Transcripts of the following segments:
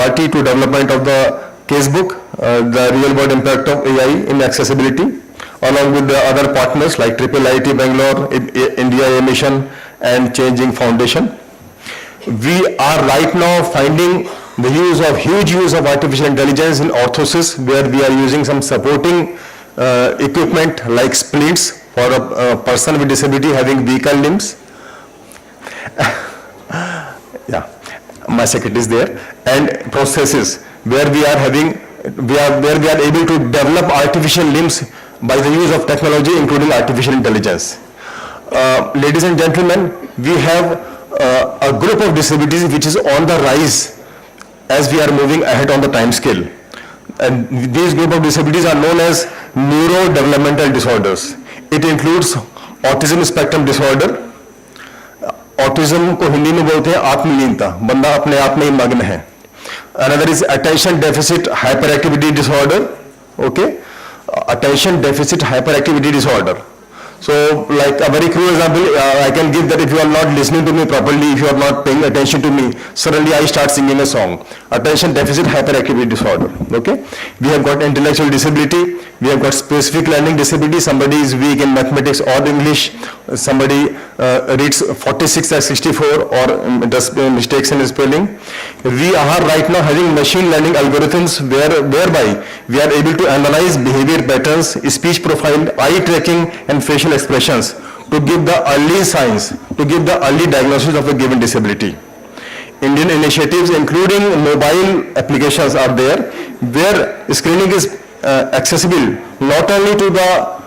party to development of the casebook, the real world impact of AI in accessibility, along with the other partners like IIIT Bangalore, India Mission, and Changing Foundation. We are right now finding the huge use of artificial intelligence in orthosis, where we are using some supporting equipment like splints for a person with disability having weaker limbs. Yeah, my secretary is there. And processes where we are able to develop artificial limbs by the use of technology, including artificial intelligence. Ladies and gentlemen, we have a group of disabilities which is on the rise as we are moving ahead on the time scale. And these group of disabilities are known as neurodevelopmental disorders. It includes autism spectrum disorder. Autism को हिंदी में बोलते हैं आत्मलीनता, बंदा अपने आप में ही मग्न है. Another is attention deficit hyperactivity disorder. Okay, attention deficit hyperactivity disorder. So, like a very cruel example, I can give that if you are not listening to me properly, if you are not paying attention to me, suddenly I start singing a song. Attention deficit hyperactivity disorder. Okay, we have got intellectual disability, we have got specific learning disability. Somebody is weak in mathematics or English. Somebody reads 46 as 64 or does mistakes in spelling. We are right now having machine learning algorithms whereby we are able to analyze behavior patterns, speech profile, eye tracking, and facial expressions to give the early signs, to give the early diagnosis of a given disability. Indian initiatives including mobile applications are there where screening is accessible not only to the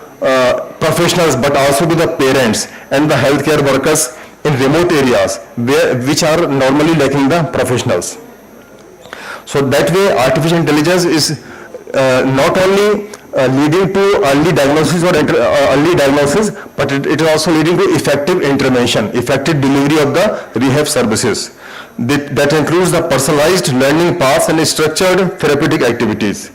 professionals but also to the parents and the healthcare workers in remote areas which are normally lacking the professionals. So that way artificial intelligence is not only leading to early diagnosis but it is also leading to effective intervention, effective delivery of the rehab services. That includes the personalized learning paths and structured therapeutic activities.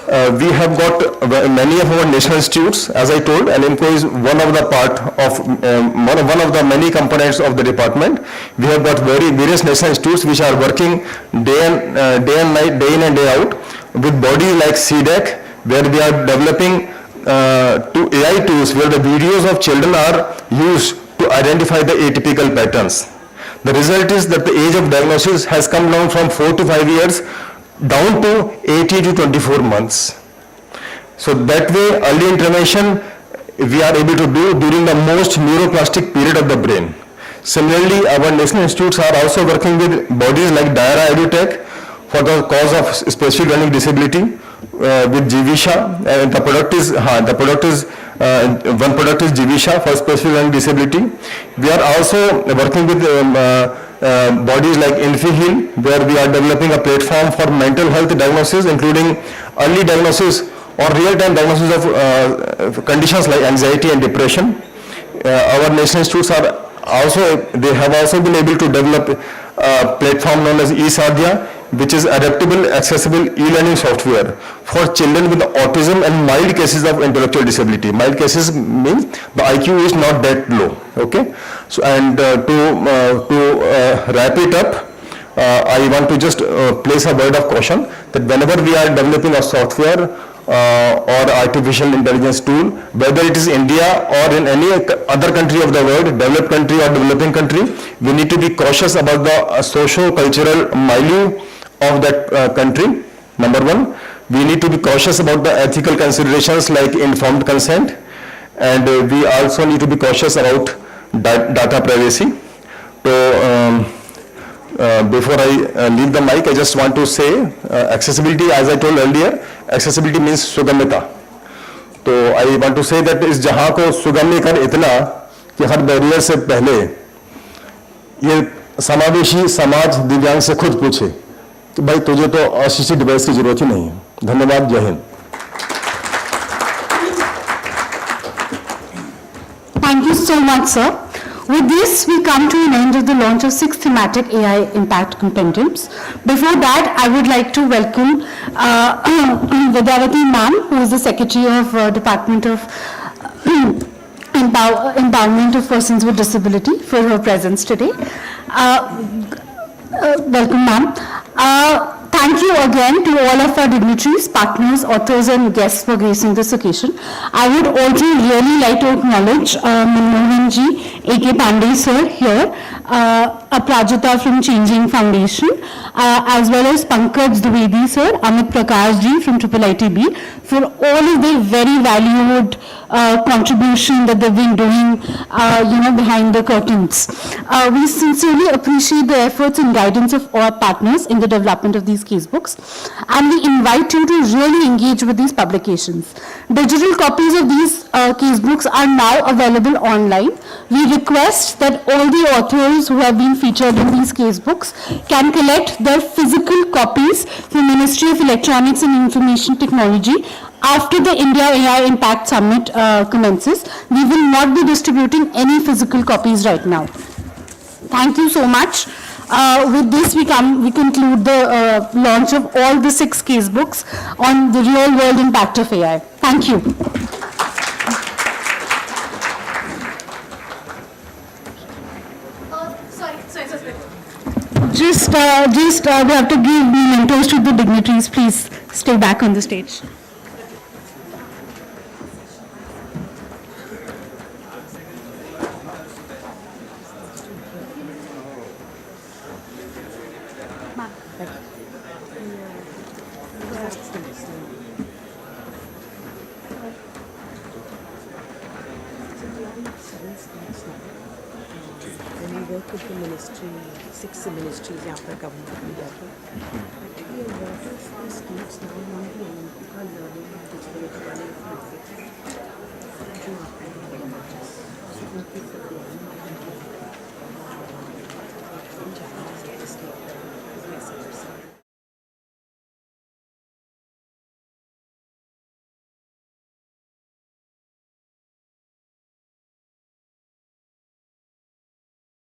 We have got many of our national institutes, as I told, and IMCO is one of the part of one of the many components of the department. We have got various national institutes which are working day and night, day in and day out, with bodies like CDAC, where we are developing AI tools where the videos of children are used to identify the atypical patterns. The result is that the age of diagnosis has come down from 4 to 5 years down to 80 to 24 months. So that way early intervention we are able to do during the most neuroplastic period of the brain. Similarly, our national institutes are also working with bodies like Daira EduTech for the cause of specific learning disability with Jivisha. The product is one product is Jivisha for specific learning disability. We are also working with bodies like InfiHeal, where we are developing a platform for mental health diagnosis, including early diagnosis or real-time diagnosis of conditions like anxiety and depression. Our national institutes have also been able to develop a platform known as eSadhya, which is adaptable, accessible e-learning software for children with autism and mild cases of intellectual disability. Mild cases means the IQ is not that low. Okay, so and to wrap it up, I want to just place a word of caution that whenever we are developing a software or artificial intelligence tool, whether it is India or in any other country of the world, developed country or developing country, we need to be cautious about the socio-cultural milieu of that country. Number one, we need to be cautious about the ethical considerations like informed consent, and we also need to be cautious about data privacy. So before I leave the mic, I just want to say accessibility, as I told earlier, accessibility means sugamita. So I want to say that इस जहाँ को सुगम्य कर इतना कि हर barrier से पहले ये समावेशी समाज दिव्यांग से खुद पूछे कि भाई तुझे तो असिस्टिव डिवाइस की जरूरत ही नहीं है. धन्यवाद. जय Hind. Thank you so much, sir. With this, we come to an end of the launch of 6 thematic AI impact compendiums. Before that, I would like to welcome Vidyavati ma'am, who is the Secretary of Department of Empowerment of Persons with Disability, for her presence today. Welcome, ma'am. Thank you again to all of our dignitaries, partners, authors and guests for gracing this occasion. I would also really like to acknowledge Manmohan ji, A.K. Pandey sir here, Aprajita from Changing Foundation, as well as Pankaj Dwivedi sir, Amit Prakash ji from IIITB for all of their very valued contribution that they've been doing, behind the curtains. We sincerely appreciate the efforts and guidance of our partners in the development of these casebooks, and we invite you to really engage with these publications. Digital copies of these casebooks are now available online. We request that all the authors who have been featured in these casebooks can collect their physical copies from Ministry of Electronics and Information Technology after the India AI Impact Summit commences. We will not be distributing any physical copies right now. Thank you so much. With this, we conclude the launch of all the 6 casebooks on the real world impact of AI. Thank you. Just we have to give mementos to the dignitaries. Please stay back on the stage. When we work with the ministry, 6 ministries यहाँ पर government में जाके